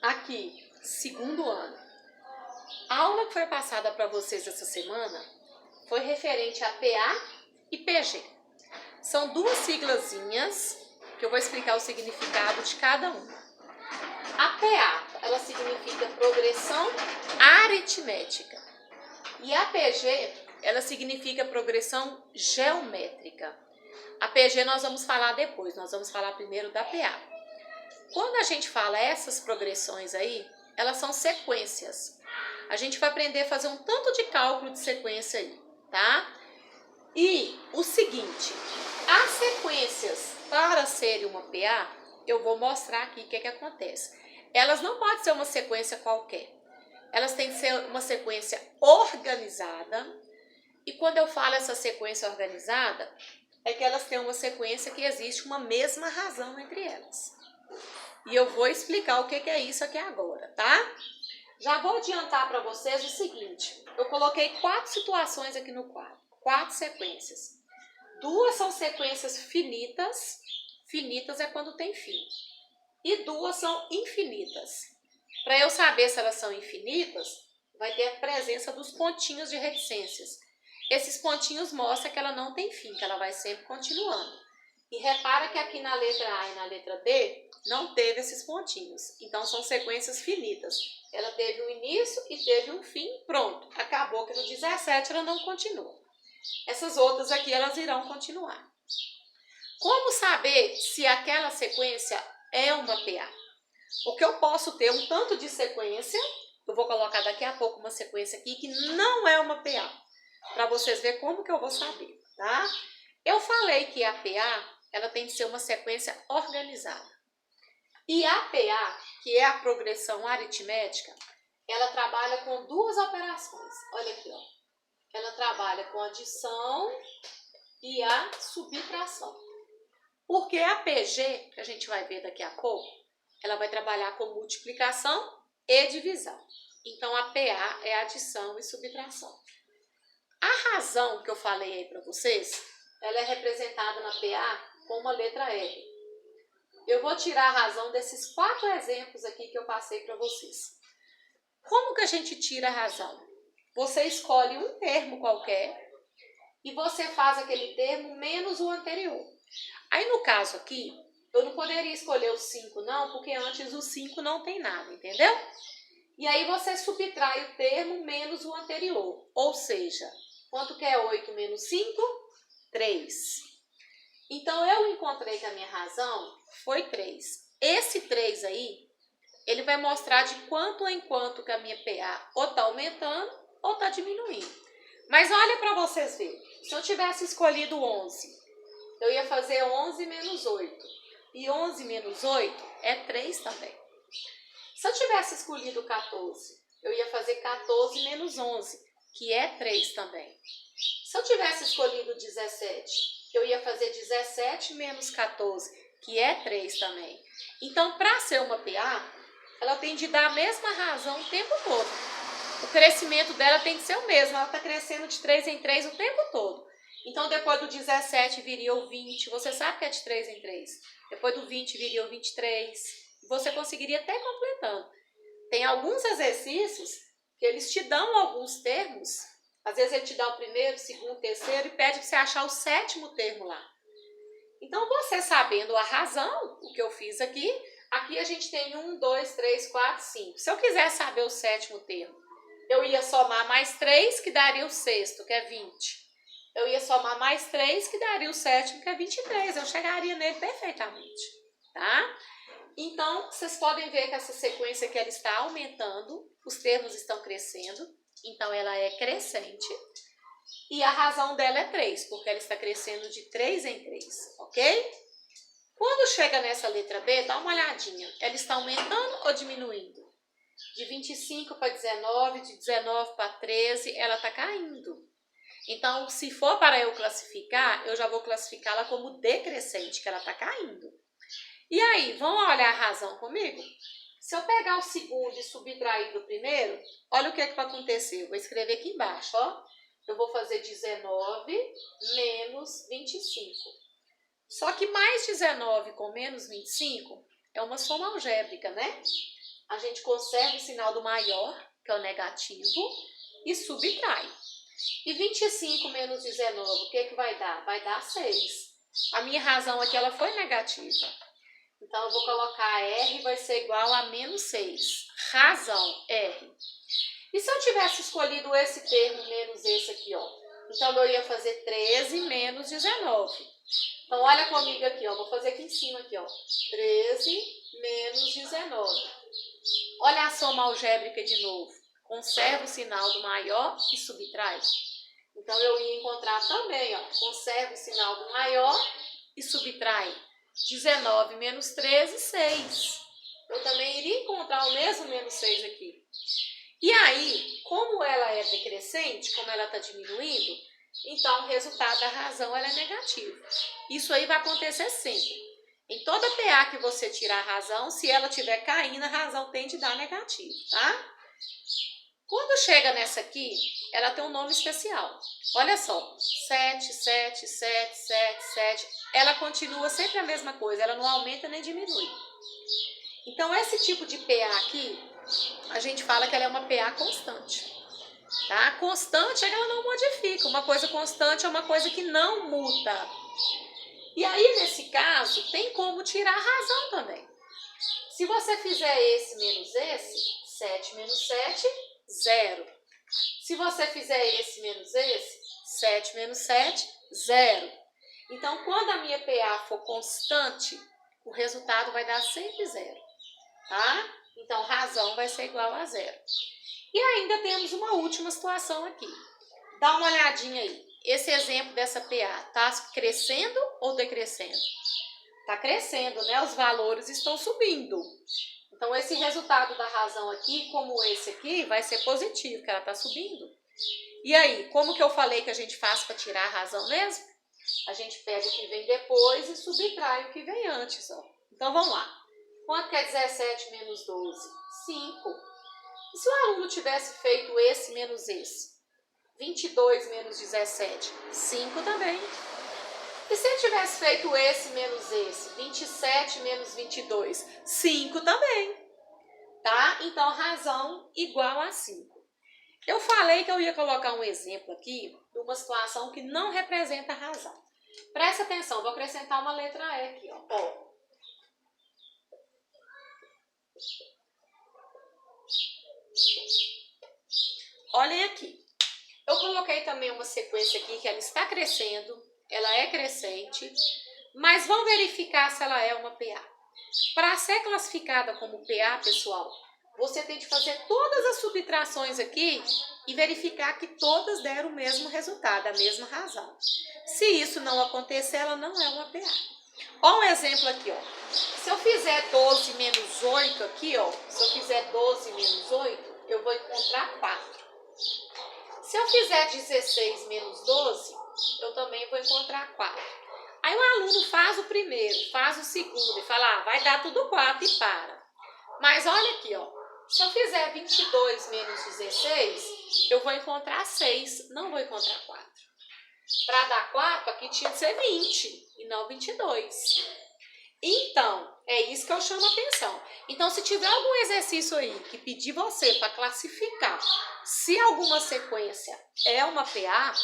Aqui, segundo ano. A aula que foi passada para vocês essa semana foi referente a PA e PG. São duas siglazinhas que eu vou explicar o significado de cada uma. A PA, ela significa progressão aritmética. E a PG, ela significa progressão geométrica. A PG nós vamos falar depois, nós vamos falar primeiro da PA. Quando a gente fala essas progressões aí, elas são sequências. A gente vai aprender a fazer um tanto de cálculo de sequência aí, tá? E o seguinte, as sequências para serem uma PA, eu vou mostrar aqui o que acontece. Elas não podem ser uma sequência qualquer. Elas têm que ser uma sequência organizada. E quando eu falo essa sequência organizada, é que elas têm uma sequência que existe uma mesma razão entre elas. E eu vou explicar o que é isso aqui agora, tá? Já vou adiantar para vocês o seguinte. Eu coloquei 4 situações aqui no quadro. 4 sequências. 2 são sequências finitas. Finitas é quando tem fim. E 2 são infinitas. Para eu saber se elas são infinitas, vai ter a presença dos pontinhos de reticências. Esses pontinhos mostram que ela não tem fim, que ela vai sempre continuando. E repara que aqui na letra A e na letra D não teve esses pontinhos. Então são sequências finitas. Ela teve um início e teve um fim, pronto. Acabou que no 17 ela não continua. Essas outras aqui elas irão continuar. Como saber se aquela sequência é uma PA? Porque eu posso ter um tanto de sequência, eu vou colocar daqui a pouco uma sequência aqui que não é uma PA, para vocês verem como que eu vou saber, tá? Eu falei que a PA, ela tem que ser uma sequência organizada. E a PA, que é a progressão aritmética, ela trabalha com 2 operações. Olha aqui, ó. Ela trabalha com a adição e a subtração. Porque a PG, que a gente vai ver daqui a pouco, ela vai trabalhar com multiplicação e divisão. Então, a PA é adição e subtração. A razão que eu falei aí para vocês, ela é representada na PA com uma letra R. Eu vou tirar a razão desses 4 exemplos aqui que eu passei para vocês. Como que a gente tira a razão? Você escolhe um termo qualquer e você faz aquele termo menos o anterior. Aí, no caso aqui, eu não poderia escolher o 5 não, porque antes o 5 não tem nada, entendeu? E aí você subtrai o termo menos o anterior. Ou seja, quanto que é 8 menos 5? 3. Então, eu encontrei que a minha razão foi 3. Esse 3 aí, ele vai mostrar de quanto em quanto que a minha PA ou está aumentando ou está diminuindo. Mas olha para vocês verem. Se eu tivesse escolhido 11, eu ia fazer 11 menos 8. E 11 menos 8 é 3 também. Se eu tivesse escolhido 14, eu ia fazer 14 menos 11, que é 3 também. Se eu tivesse escolhido 17, eu ia fazer 17 menos 14, que é 3 também. Então, para ser uma PA, ela tem de dar a mesma razão o tempo todo. O crescimento dela tem que ser o mesmo, ela está crescendo de 3 em 3 o tempo todo. Então, depois do 17 viria o 20, você sabe que é de 3 em 3. Depois do 20 viria o 23, você conseguiria até completando. Tem alguns exercícios que eles te dão alguns termos, às vezes ele te dá o primeiro, segundo, terceiro e pede para você achar o 7º termo lá. Então, você sabendo a razão, o que eu fiz aqui a gente tem 1, 2, 3, 4, 5. Se eu quiser saber o 7º termo, eu ia somar mais 3, que daria o 6º, que é 20. Eu ia somar mais 3, que daria o 7º, que é 23. Eu chegaria nele perfeitamente, tá? Então, vocês podem ver que essa sequência aqui ela está aumentando, os termos estão crescendo, então ela é crescente. E a razão dela é 3, porque ela está crescendo de 3 em 3, ok? Quando chega nessa letra B, dá uma olhadinha. Ela está aumentando ou diminuindo? De 25 para 19, de 19 para 13, ela está caindo. Então, se for para eu classificar, eu já vou classificá-la como decrescente, que ela está caindo. E aí, vamos olhar a razão comigo? Se eu pegar o segundo e subtrair do primeiro, olha o que vai acontecer. Eu vou escrever aqui embaixo, ó. Eu vou fazer 19 menos 25. Só que mais 19 com menos 25 é uma soma algébrica, né? a gente conserva o sinal do maior, que é o negativo, e subtrai. E 25 menos 19, o que vai dar? Vai dar 6. A minha razão aqui ela foi negativa. Então, eu vou colocar R vai ser igual a menos 6. Razão, R. E se eu tivesse escolhido esse termo menos esse aqui, ó? Então, eu ia fazer 13 menos 19. Então, olha comigo aqui, ó. Vou fazer aqui em cima, aqui, ó. 13 menos 19. Olha a soma algébrica de novo. Conserva o sinal do maior e subtrai. Então, eu ia encontrar também, ó. Conserva o sinal do maior e subtrai. 19 menos 13, 6. Eu também iria encontrar o mesmo menos 6 aqui. E aí, como ela é decrescente, como ela está diminuindo, então o resultado da razão ela é negativo. Isso aí vai acontecer sempre. Em toda PA que você tirar a razão, se ela estiver caindo, a razão tende a dar negativo, tá? Quando chega nessa aqui, ela tem um nome especial. Olha só, 7, 7, 7, 7, 7. Ela continua sempre a mesma coisa, ela não aumenta nem diminui. Então, esse tipo de PA aqui, a gente fala que ela é uma PA constante. Tá? Constante é que ela não modifica. Uma coisa constante é uma coisa que não muda. E aí, nesse caso, tem como tirar a razão também. Se você fizer esse menos esse, 7 menos 7, 0. Se você fizer esse menos esse, 7 menos 7, 0. Então, quando a minha PA for constante, o resultado vai dar sempre 0. Tá? Então, razão vai ser igual a 0. E ainda temos uma última situação aqui. Dá uma olhadinha aí. Esse exemplo dessa PA está crescendo ou decrescendo? Está crescendo, né? Os valores estão subindo. Então, esse resultado da razão aqui, como esse aqui, vai ser positivo, que ela está subindo. E aí, como que eu falei que a gente faz para tirar a razão mesmo? A gente pega o que vem depois e subtrai o que vem antes, ó. Então, vamos lá. Quanto que é 17 menos 12? 5. E se o aluno tivesse feito esse menos esse? 22 menos 17? 5 também. E se ele tivesse feito esse menos esse? 27 menos 22? 5 também. Tá? Então, razão igual a 5. Eu falei que eu ia colocar um exemplo aqui de uma situação que não representa a razão. Presta atenção, vou acrescentar uma letra E aqui, ó. Olhem aqui. Eu coloquei também uma sequência aqui que ela está crescendo, ela é crescente, mas vamos verificar se ela é uma PA. Para ser classificada como PA, pessoal, você tem de fazer todas as subtrações aqui e verificar que todas deram o mesmo resultado, a mesma razão. Se isso não acontecer, ela não é uma PA. Olha um exemplo aqui, ó. Se eu fizer 12 menos 8 aqui, ó, se eu fizer 12 menos 8, eu vou encontrar 4. Se eu fizer 16 menos 12, eu também vou encontrar 4. Aí o aluno faz o primeiro, faz o segundo e fala, vai dar tudo 4 e para. Mas olha aqui, ó. Se eu fizer 22 menos 16, eu vou encontrar 6, não vou encontrar 4. Para dar 4, aqui tinha que ser 20 e não 22. Então, é isso que eu chamo a atenção. Então, se tiver algum exercício aí que pedir você para classificar se alguma sequência é uma PA,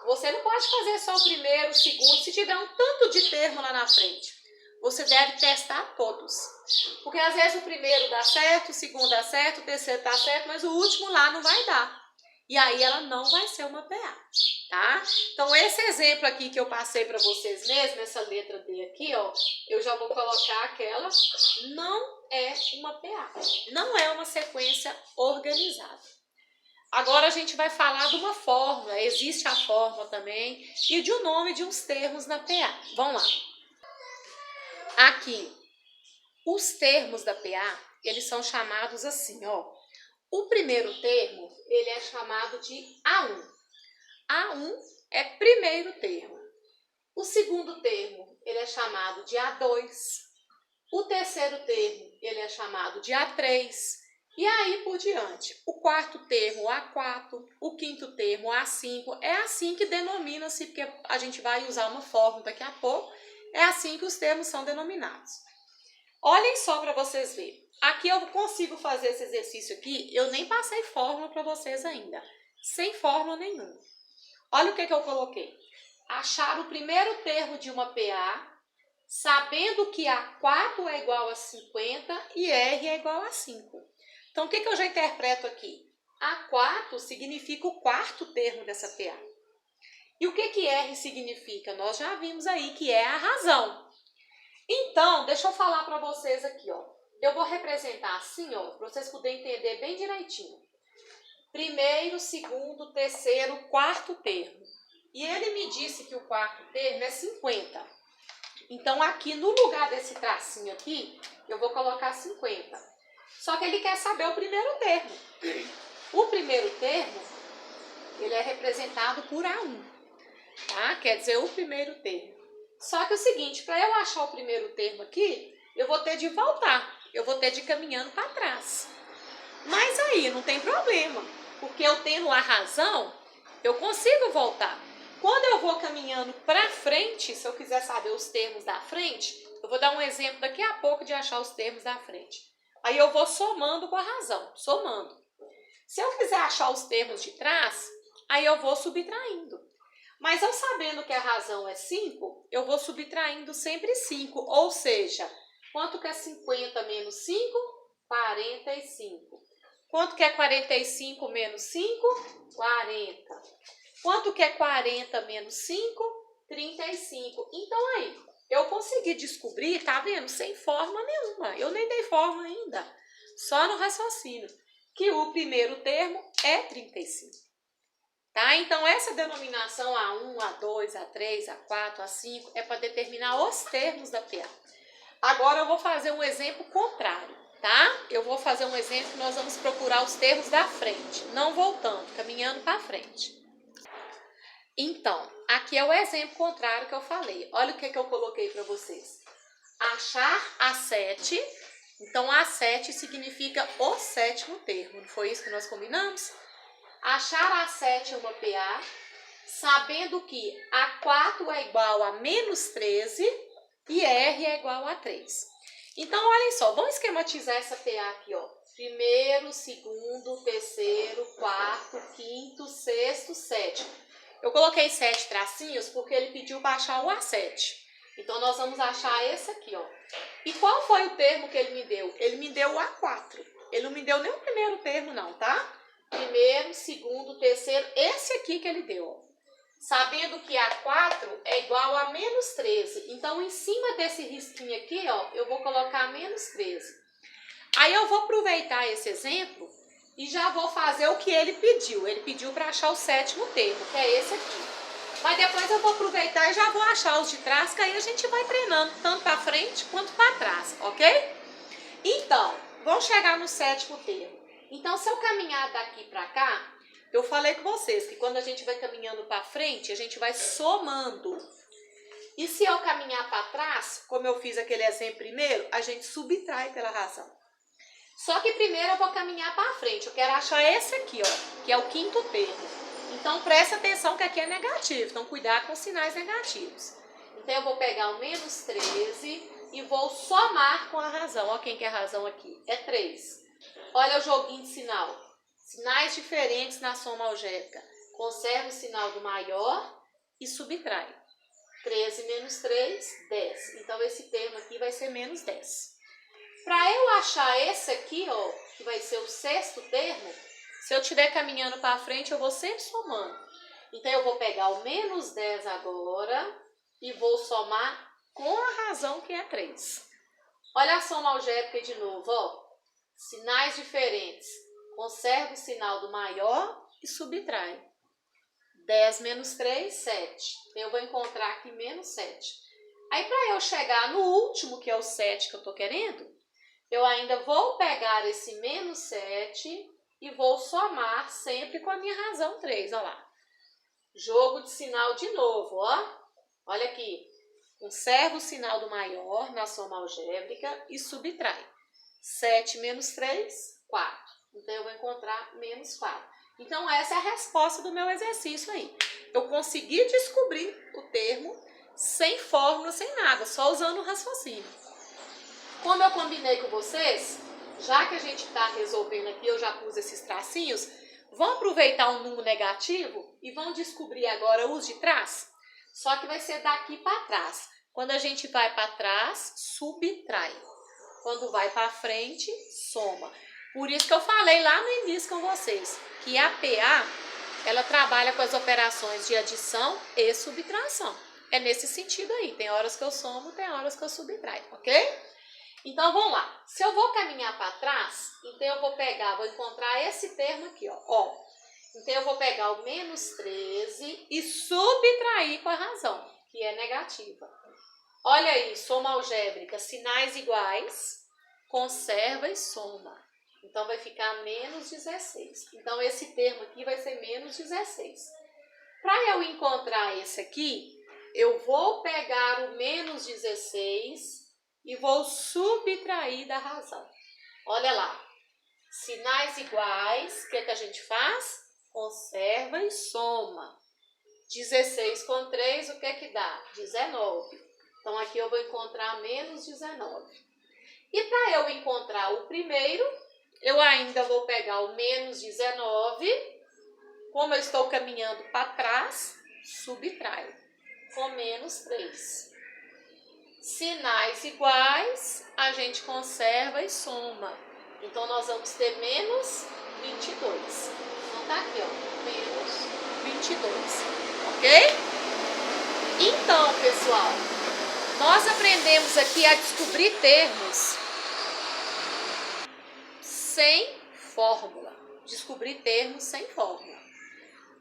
você não pode fazer só o primeiro, o segundo, se tiver um tanto de termo lá na frente. Você deve testar todos. Porque às vezes o primeiro dá certo, o segundo dá certo, o terceiro dá certo, mas o último lá não vai dar. E aí ela não vai ser uma PA, tá? Então esse exemplo aqui que eu passei para vocês mesmo, essa letra D aqui, ó, eu já vou colocar aquela, não é uma PA, não é uma sequência organizada. Agora a gente vai falar de uma fórmula, existe a fórmula também, e de um nome de uns termos na PA. Vamos lá. Aqui, os termos da PA, eles são chamados assim, ó. O primeiro termo, ele é chamado de A1. A1 é primeiro termo. O segundo termo, ele é chamado de A2. O terceiro termo, ele é chamado de A3. E aí por diante. O quarto termo, A4. O quinto termo, A5. É assim que denomina-se, porque a gente vai usar uma fórmula daqui a pouco. É assim que os termos são denominados. Olhem só para vocês verem. aqui eu consigo fazer esse exercício aqui, eu nem passei fórmula para vocês ainda, sem fórmula nenhuma. Olha o que eu coloquei. Achar o primeiro termo de uma PA, sabendo que A4 é igual a 50 e R é igual a 5. Então, o que eu já interpreto aqui? A4 significa o quarto termo dessa PA. E o que R significa? Nós já vimos aí que é a razão. Então, deixa eu falar para vocês aqui, ó. Eu vou representar assim, ó, para vocês poderem entender bem direitinho. Primeiro, segundo, terceiro, quarto termo. E ele me disse que o quarto termo é 50. Então, aqui no lugar desse tracinho aqui, eu vou colocar 50. Só que ele quer saber o primeiro termo. O primeiro termo, ele é representado por A1, tá? Quer dizer, o primeiro termo. Só que é o seguinte, para eu achar o primeiro termo aqui, eu vou ter de voltar. Eu vou ter de ir caminhando para trás. Mas aí não tem problema, porque eu tendo a razão, eu consigo voltar. Quando eu vou caminhando para frente, se eu quiser saber os termos da frente, eu vou dar um exemplo daqui a pouco de achar os termos da frente. Aí eu vou somando com a razão, somando. Se eu quiser achar os termos de trás, aí eu vou subtraindo. Mas eu sabendo que a razão é 5, eu vou subtraindo sempre 5. Ou seja, quanto que é 50 menos 5? 45. Quanto que é 45 menos 5? 40. Quanto que é 40 menos 5? 35. Então aí, eu consegui descobrir, tá vendo? Sem fórmula nenhuma. Eu nem dei fórmula ainda. Só no raciocínio. Que o primeiro termo é 35. Tá? Então, essa denominação A1, A2, A3, A4, A5 é para determinar os termos da PA. Agora, eu vou fazer um exemplo contrário, tá? Eu vou fazer um exemplo que nós vamos procurar os termos da frente, não voltando, caminhando para frente. Então, aqui é o exemplo contrário que eu falei. Olha o que eu coloquei para vocês. Achar A7, então A7 significa o sétimo termo, não foi isso que nós combinamos? Achar A7 é uma PA, sabendo que A4 é igual a menos 13 e R é igual a 3. Então, olhem só, vamos esquematizar essa PA aqui, ó. Primeiro, segundo, terceiro, quarto, quinto, sexto, sétimo. Eu coloquei 7 tracinhos porque ele pediu para achar o A7. Então, nós vamos achar esse aqui, ó. E qual foi o termo que ele me deu? Ele me deu o A4. Ele não me deu nem o primeiro termo, não, tá? Primeiro, segundo, terceiro, esse aqui que ele deu, ó. Sabendo que A4 é igual a menos 13. Então, em cima desse risquinho aqui, ó, eu vou colocar menos 13. Aí, eu vou aproveitar esse exemplo e já vou fazer o que ele pediu. Ele pediu para achar o sétimo termo, que é esse aqui. Mas depois eu vou aproveitar e já vou achar os de trás, que aí a gente vai treinando tanto para frente quanto para trás, ok? Então, vamos chegar no sétimo termo. Então, se eu caminhar daqui para cá, eu falei com vocês que quando a gente vai caminhando para frente, a gente vai somando. E se eu caminhar para trás, como eu fiz aquele exemplo primeiro, a gente subtrai pela razão. Só que primeiro eu vou caminhar para frente. Eu quero achar esse aqui, ó, que é o quinto termo. Então, presta atenção que aqui é negativo. Então, cuidar com sinais negativos. Então, eu vou pegar o menos 13 e vou somar com a razão. Ó, quem que é a razão aqui? É 3. Olha o joguinho de sinal. Sinais diferentes na soma algébrica. Conserva o sinal do maior e subtrai. 13 menos 3, 10. Então, esse termo aqui vai ser menos 10. Para eu achar esse aqui, ó, que vai ser o sexto termo, se eu estiver caminhando para frente, eu vou sempre somando. Então, eu vou pegar o menos 10 agora e vou somar com a razão que é 3. Olha a soma algébrica de novo, ó. Sinais diferentes. Conserva o sinal do maior e subtrai. 10 menos 3, 7. Eu vou encontrar aqui menos 7. Aí, para eu chegar no último, que é o 7 que eu estou querendo, eu ainda vou pegar esse menos 7 e vou somar sempre com a minha razão 3. Olha lá. Jogo de sinal de novo, ó. Olha aqui. Conserva o sinal do maior na soma algébrica e subtrai. 7 menos 3, 4. Então, eu vou encontrar menos 4. Então, essa é a resposta do meu exercício aí. Eu consegui descobrir o termo sem fórmula, sem nada, só usando o raciocínio. Como eu combinei com vocês, já que a gente está resolvendo aqui, eu já pus esses tracinhos, vão aproveitar um número negativo e vão descobrir agora os de trás. Só que vai ser daqui para trás. Quando a gente vai para trás, subtrai. Quando vai para frente, soma. Por isso que eu falei lá no início com vocês, que a PA, ela trabalha com as operações de adição e subtração. É nesse sentido aí. Tem horas que eu somo, tem horas que eu subtraio, ok? Então, vamos lá. Se eu vou caminhar para trás, então eu vou encontrar esse termo aqui, ó. Então, eu vou pegar o menos 13 e subtrair com a razão, que é negativa. Olha aí, soma algébrica, sinais iguais, conserva e soma. Então, vai ficar menos 16. Então, esse termo aqui vai ser menos 16. Para eu encontrar esse aqui, eu vou pegar o menos 16 e vou subtrair da razão. Olha lá. Sinais iguais, o que a gente faz? Conserva e soma. 16 com 3, o que dá? 19. Então, aqui eu vou encontrar menos 19. E para eu encontrar o primeiro, eu ainda vou pegar o menos 19. Como eu estou caminhando para trás, subtraio com menos 3. Sinais iguais, a gente conserva e soma. Então, nós vamos ter menos 22. Então, tá aqui, ó, menos 22, ok? Então, pessoal, nós aprendemos aqui a descobrir termos sem fórmula. Descobrir termos sem fórmula.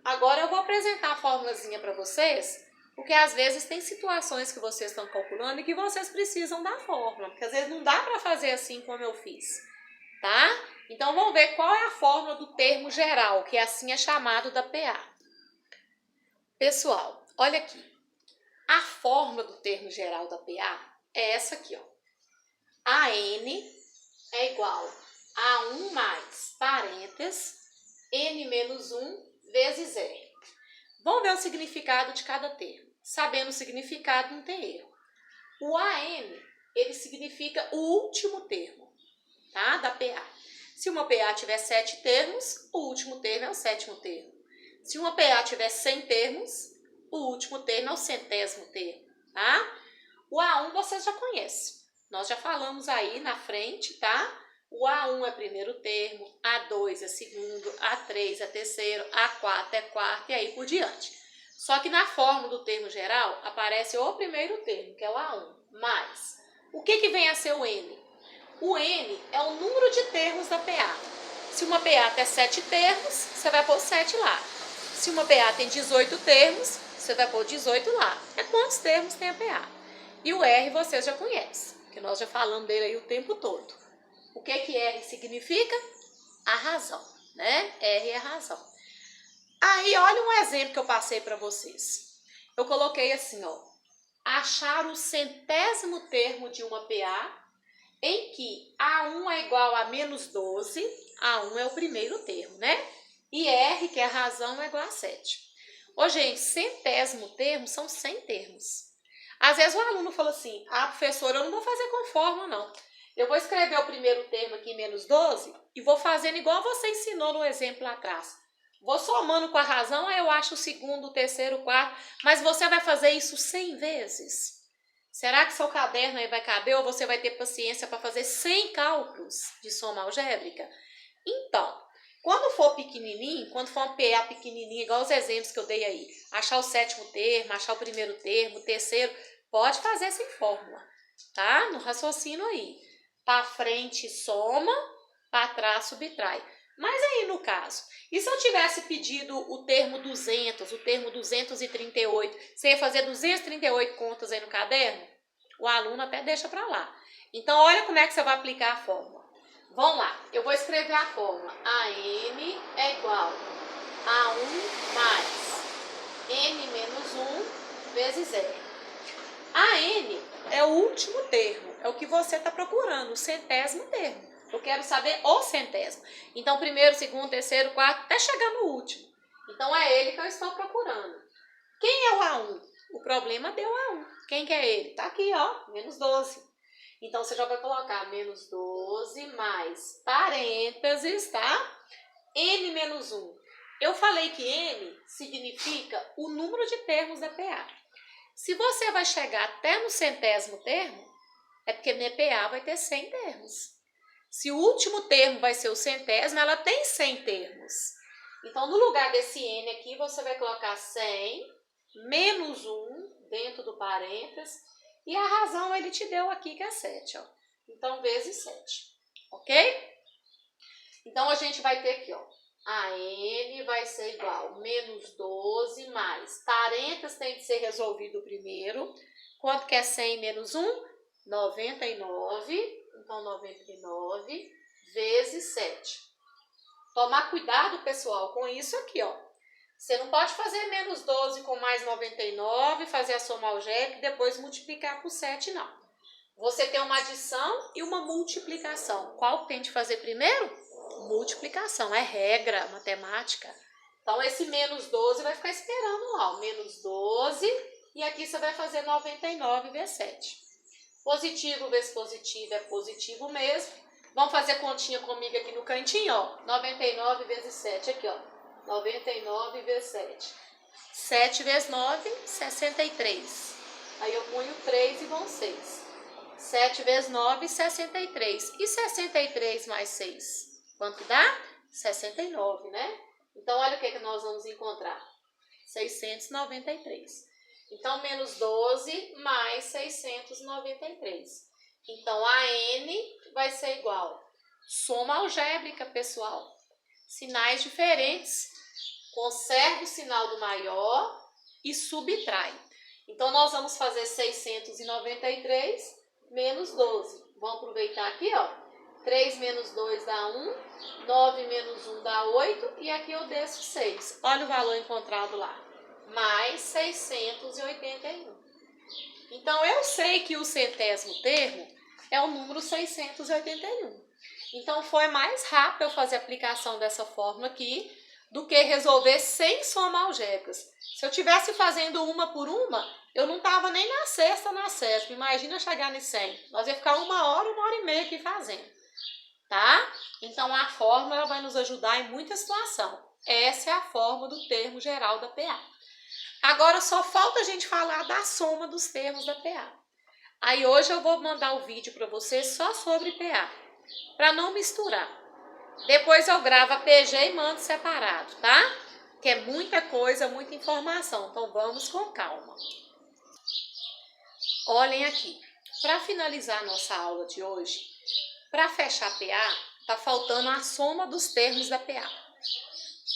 Agora, eu vou apresentar a formulazinha para vocês, porque às vezes tem situações que vocês estão calculando e que vocês precisam da fórmula, porque às vezes não dá para fazer assim como eu fiz, tá? Então, vamos ver qual é a fórmula do termo geral, que assim é chamado da PA. Pessoal, olha aqui. A fórmula do termo geral da PA é essa aqui, ó. AN é igual a 1 mais parênteses, N menos 1 vezes R. Vamos ver o significado de cada termo. Sabendo o significado, não tem erro. O AN, ele significa o último termo, tá? Da PA. Se uma PA tiver 7 termos, o último termo é o 7º termo. Se uma PA tiver 100 termos, o último termo é o 100º termo, tá? O A1 vocês já conhecem. Nós já falamos aí na frente, tá? O A1 é primeiro termo, A2 é segundo, A3 é terceiro, A4 é quarto e aí por diante. Só que na fórmula do termo geral aparece o primeiro termo, que é o A1, mais. O que vem a ser o N? O N é o número de termos da PA. Se uma PA tem 7 termos, você vai pôr 7 lá. Se uma PA tem 18 termos, você vai pôr 18 lá. É quantos termos tem a PA. E o R vocês já conhecem, que nós já falamos dele aí o tempo todo. O que R significa? A razão, né? R é a razão. Aí, olha um exemplo que eu passei para vocês. Eu coloquei assim, ó. Achar o 100º termo de uma PA em que A1 é igual a menos 12. A1 é o primeiro termo, né? E R, que é a razão, é igual a 7. Ô, gente, 100º termo são 100 termos. Às vezes o aluno fala assim, professora, eu não vou fazer com fórmula, não. Eu vou escrever o primeiro termo aqui, menos 12, e vou fazendo igual você ensinou no exemplo lá atrás. Vou somando com a razão, aí eu acho o segundo, o terceiro, o quarto, mas você vai fazer isso 100 vezes. Será que seu caderno aí vai caber ou você vai ter paciência para fazer 100 cálculos de soma algébrica? Então, quando for pequenininho, quando for uma PA pequenininha, igual os exemplos que eu dei aí, achar o 7º termo, achar o primeiro termo, o terceiro, pode fazer sem fórmula, tá? No raciocínio aí. Para frente soma, para trás subtrai. Mas aí no caso, e se eu tivesse pedido o termo 200, o termo 238, você ia fazer 238 contas aí no caderno? O aluno até deixa para lá. Então, olha como é que você vai aplicar a fórmula. Vamos lá, eu vou escrever a fórmula. AN é igual a 1 mais N menos 1 vezes R. AN é o último termo, é o que você está procurando, o 100º termo. Eu quero saber o 100º. Então, primeiro, segundo, terceiro, quarto, até chegar no último. Então, é ele que eu estou procurando. Quem é o A1? O problema deu A1. Quem que é ele? Tá aqui, ó, menos 12. Então, você já vai colocar menos 12 mais parênteses, tá? N menos 1. Eu falei que N significa o número de termos da PA. Se você vai chegar até no centésimo termo, é porque minha PA vai ter 100 termos. Se o último termo vai ser o centésimo, ela tem 100 termos. Então, no lugar desse N aqui, você vai colocar 100 menos 1 dentro do parênteses. E a razão ele te deu aqui, que é 7. Ó. Então, vezes 7. Ok? Então, a gente vai ter aqui, ó. A N vai ser igual a menos 12 mais. Parênteses tem que ser resolvido primeiro. Quanto que é 100 menos 1? 99. Então, 99 vezes 7. Tomar cuidado, pessoal, com isso aqui, ó. Você não pode fazer menos 12 com mais 99, fazer a soma algébrica e depois multiplicar por 7, não. Você tem uma adição e uma multiplicação. Qual tem de fazer primeiro? Multiplicação, é regra matemática. Então, esse menos 12 vai ficar esperando lá, ó, menos 12, e aqui você vai fazer 99 vezes 7. Positivo vezes positivo é positivo mesmo. Vamos fazer continha comigo aqui no cantinho, ó. 99 vezes 7, aqui, ó. 99 vezes 7. 7 vezes 9, 63. Aí eu ponho 3 e vão 6. 7 vezes 9, 63. E 63 mais 6? Quanto dá? 69, né? Então, olha o que nós vamos encontrar. 693. Então, menos 12 mais 693. Então, a N vai ser igual. Soma algébrica, pessoal. Sinais diferentes. Conserva o sinal do maior e subtrai. Então, nós vamos fazer 693 menos 12. Vamos aproveitar aqui, ó. 3 menos 2 dá 1, 9 menos 1 dá 8 e aqui eu desço 6. Olha o valor encontrado lá. Mais 681. Então, eu sei que o centésimo termo é o número 681. Então, foi mais rápido eu fazer a aplicação dessa fórmula aqui do que resolver sem soma algébricas. Se eu tivesse fazendo uma por uma, eu não estava nem na sexta, na sétima. Imagina chegar no 100. Nós ia ficar uma hora e meia aqui fazendo. Tá? Então, a fórmula ela vai nos ajudar em muita situação. Essa é a fórmula do termo geral da PA. Agora, só falta a gente falar da soma dos termos da PA. Aí, hoje eu vou mandar o vídeo para vocês só sobre PA, para não misturar. Depois eu gravo a PG e mando separado, tá? Que é muita coisa, muita informação. Então, vamos com calma. Olhem aqui. Para finalizar a nossa aula de hoje, para fechar a PA, está faltando a soma dos termos da PA.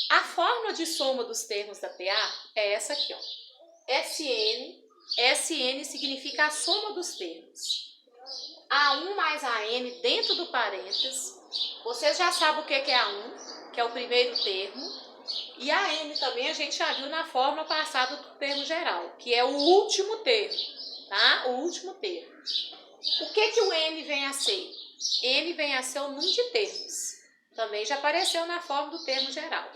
A fórmula de soma dos termos da PA é essa aqui, ó. SN. SN significa a soma dos termos. A1 mais AN dentro do parênteses. Vocês já sabem o que é A1, que é o primeiro termo. E a N também a gente já viu na fórmula passada do termo geral, que é o último termo, tá? O último termo. O que o N vem a ser? N vem a ser o número de termos. Também já apareceu na forma do termo geral.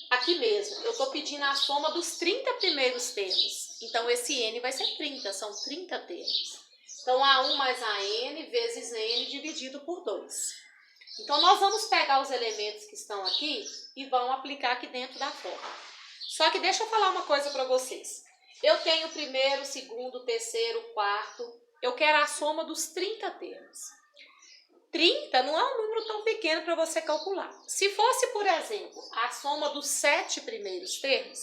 Aqui mesmo, eu estou pedindo a soma dos 30 primeiros termos. Então, esse N vai ser 30, são 30 termos. Então, A1 mais AN vezes N dividido por 2. Então, nós vamos pegar os elementos que estão aqui e vamos aplicar aqui dentro da fórmula. Só que deixa eu falar uma coisa para vocês. Eu tenho o primeiro, segundo, terceiro, quarto. Eu quero a soma dos 30 termos. 30 não é um número tão pequeno para você calcular. Se fosse, por exemplo, a soma dos 7 primeiros termos,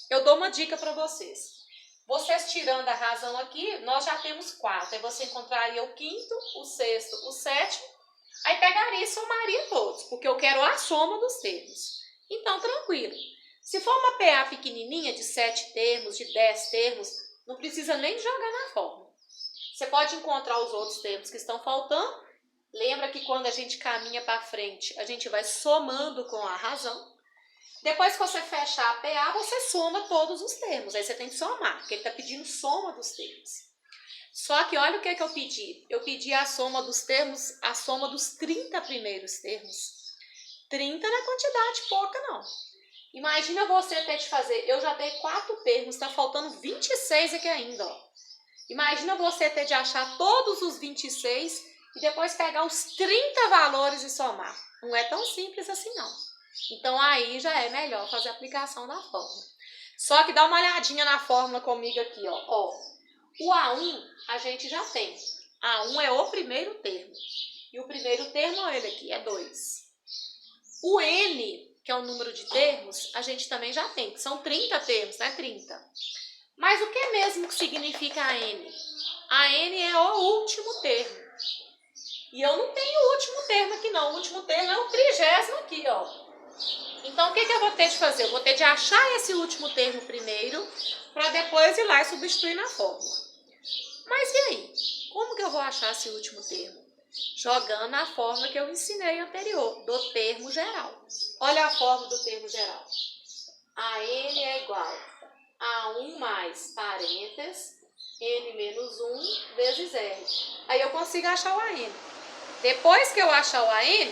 eu dou uma dica para vocês. Vocês tirando a razão aqui, nós já temos 4. Aí você encontraria o quinto, o sexto, o sétimo. Aí pegaria e somaria todos, porque eu quero a soma dos termos. Então, tranquilo. Se for uma PA pequenininha, de 7 termos, de 10 termos, não precisa nem jogar na fórmula. Você pode encontrar os outros termos que estão faltando. Lembra que quando a gente caminha para frente, a gente vai somando com a razão. Depois que você fechar a PA, você soma todos os termos. Aí você tem que somar, porque ele está pedindo soma dos termos. Só que olha o que eu pedi. Eu pedi a soma dos termos, a soma dos 30 primeiros termos. 30 não é quantidade pouca, não. Imagina você ter de fazer, eu já dei 4 termos, está faltando 26 aqui ainda, ó. Imagina você ter de achar todos os 26 e depois pegar os 30 valores e somar. Não é tão simples assim, não. Então, aí já é melhor fazer a aplicação da fórmula. Só que dá uma olhadinha na fórmula comigo aqui, ó. O A1 a gente já tem. A1 é o primeiro termo. E o primeiro termo, olha ele aqui, é 2. O N, que é o número de termos, a gente também já tem. São 30 termos, né? 30. Mas o que mesmo que significa a N? A N é o último termo. E eu não tenho o último termo aqui, não. O último termo é o 30º aqui, ó. Então, o que eu vou ter de fazer? Eu vou ter de achar esse último termo primeiro, para depois ir lá e substituir na fórmula. Mas e aí? Como que eu vou achar esse último termo? Jogando a fórmula que eu ensinei anterior, do termo geral. Olha a fórmula do termo geral. A N é igual a 1 mais parênteses, N menos 1 vezes R. Aí eu consigo achar o AN. Depois que eu achar o AN,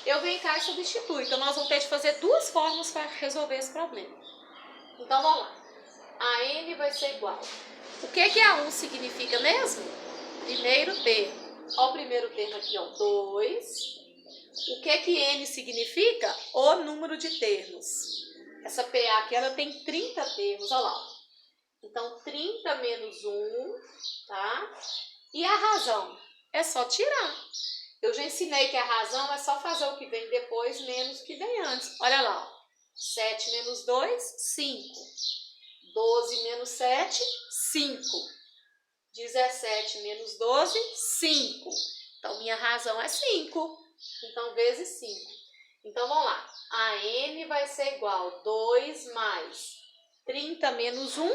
eu venho cá e substituo. Então, nós vamos ter de fazer duas fórmulas para resolver esse problema. Então, vamos lá. A N vai ser igual. O que A1 significa mesmo? Primeiro termo. Olha o primeiro termo aqui, ó, 2. O que N significa? O número de termos. Essa PA aqui, ela tem 30 termos, olha lá. Então, 30 menos 1, tá? E a razão? É só tirar. Eu já ensinei que a razão é só fazer o que vem depois menos o que vem antes. Olha lá, ó. 7 menos 2, 5. 12 menos 7, 5. 17 menos 12, 5. Então, minha razão é 5. Então, vezes 5. Então, vamos lá. A N vai ser igual a 2 mais 30 menos 1,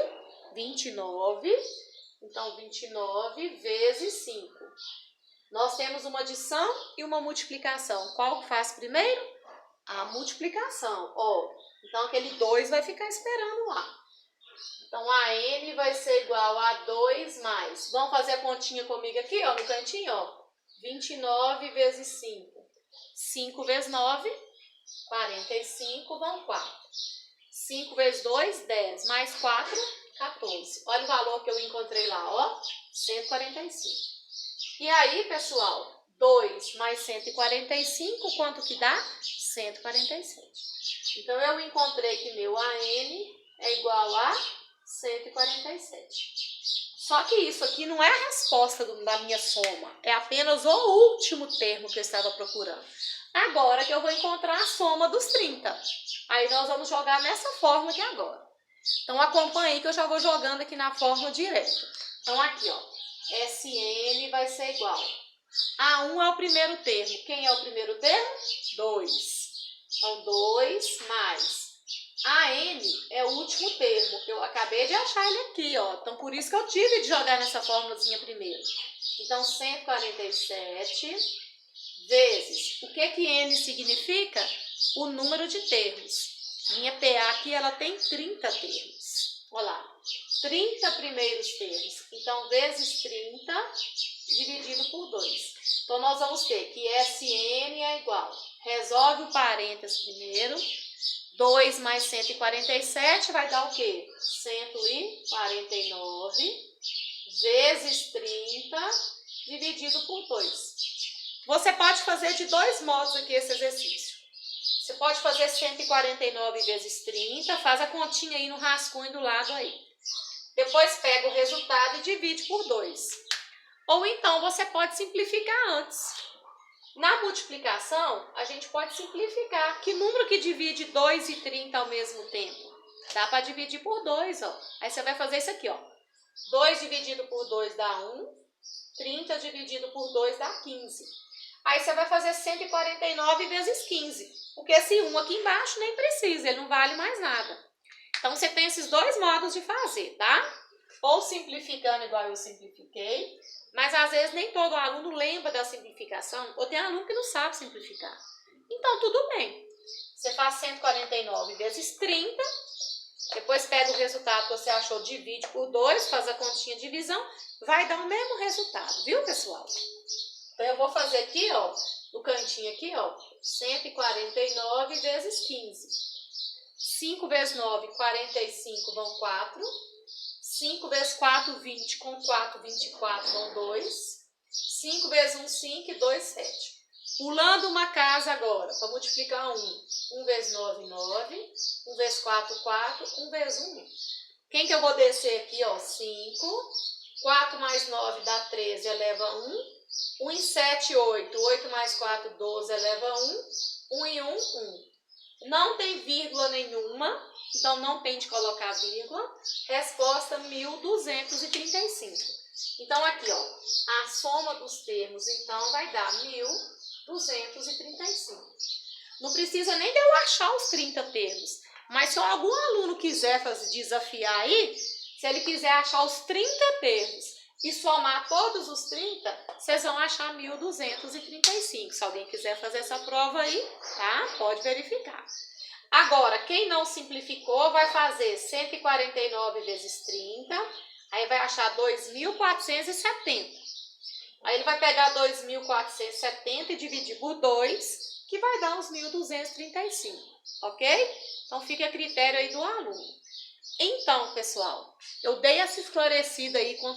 29. Então, 29 vezes 5. Nós temos uma adição e uma multiplicação. Qual que faz primeiro? A multiplicação. Ó, então, aquele 2 vai ficar esperando lá. Então, a N vai ser igual a 2 mais... Vamos fazer a continha comigo aqui, ó, no cantinho, ó. 29 vezes 5. 5 vezes 9, 45, vão 4. 5 vezes 2, 10. Mais 4, 14. Olha o valor que eu encontrei lá, ó. 145. E aí, pessoal, 2 mais 145, quanto que dá? 147. Então, eu encontrei que meu AN é igual a 147. Só que isso aqui não é a resposta da minha soma, é apenas o último termo que eu estava procurando. Agora que eu vou encontrar a soma dos 30. Aí nós vamos jogar nessa fórmula aqui agora. Então, acompanhe aí que eu já vou jogando aqui na fórmula direto. Então, aqui, ó. SN vai ser igual. A1 é o primeiro termo. Quem é o primeiro termo? 2. Então, 2 mais. AN é o último termo. Eu acabei de achar ele aqui, ó. Então, por isso que eu tive de jogar nessa fórmulazinha primeiro. Então, 147 vezes. O que N significa? O número de termos. Minha PA aqui, ela tem 30 termos. Olha lá. 30 primeiros termos. Então, vezes 30 dividido por 2. Então, nós vamos ter que SN é igual. Resolve o parênteses primeiro. 2 mais 147 vai dar o quê? 149 vezes 30 dividido por 2. Você pode fazer de dois modos aqui esse exercício. Você pode fazer 149 vezes 30, faz a continha aí no rascunho do lado aí. Depois pega o resultado e divide por 2. Ou então você pode simplificar antes. Na multiplicação, a gente pode simplificar. Que número que divide 2 e 30 ao mesmo tempo? Dá para dividir por 2, ó. Aí você vai fazer isso aqui, ó. 2 dividido por 2 dá 1. 30 dividido por 2 dá 15. Aí você vai fazer 149 vezes 15. Porque esse 1 aqui embaixo nem precisa, ele não vale mais nada. Então, você tem esses dois modos de fazer, tá? Ou simplificando igual eu simplifiquei, mas às vezes nem todo aluno lembra da simplificação, ou tem aluno que não sabe simplificar. Então, tudo bem. Você faz 149 vezes 30, depois pega o resultado que você achou, divide por 2, faz a continha de divisão, vai dar o mesmo resultado, viu, pessoal? Então, eu vou fazer aqui, ó, no cantinho aqui, ó, 149 vezes 15. 5 vezes 9, 45, vão 4. 5 vezes 4, 20. Com 4, 24 vão 2. 5 vezes 1, 5 e 2, 7. Pulando uma casa agora, para multiplicar 1. 1 vezes 9, 9. 1 vezes 4, 4. 1 vezes 1, 1. Quem que eu vou descer aqui, ó? 5. 4 mais 9 dá 13, eleva 1. 1 em 7, 8. 8 mais 4, 12, eleva 1. 1 em 1, 1. Não tem vírgula nenhuma, então não tem de colocar vírgula. Resposta 1235. Então aqui, ó, a soma dos termos, então, vai dar 1235. Não precisa nem de eu achar os 30 termos, mas se algum aluno quiser desafiar aí, se ele quiser achar os 30 termos e somar todos os 30, vocês vão achar 1235. Se alguém quiser fazer essa prova aí, tá? Pode verificar. Agora, quem não simplificou vai fazer 149 vezes 30, aí vai achar 2.470. Aí ele vai pegar 2.470 e dividir por 2, que vai dar uns 1.235, ok? Então, fica a critério aí do aluno. Então, pessoal, eu dei essa esclarecida aí com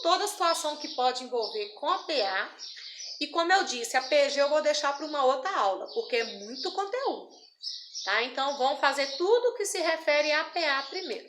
toda a situação que pode envolver com a PA. E como eu disse, a PG eu vou deixar para uma outra aula, porque é muito conteúdo. Tá? Então, vamos fazer tudo que se refere à PA primeiro.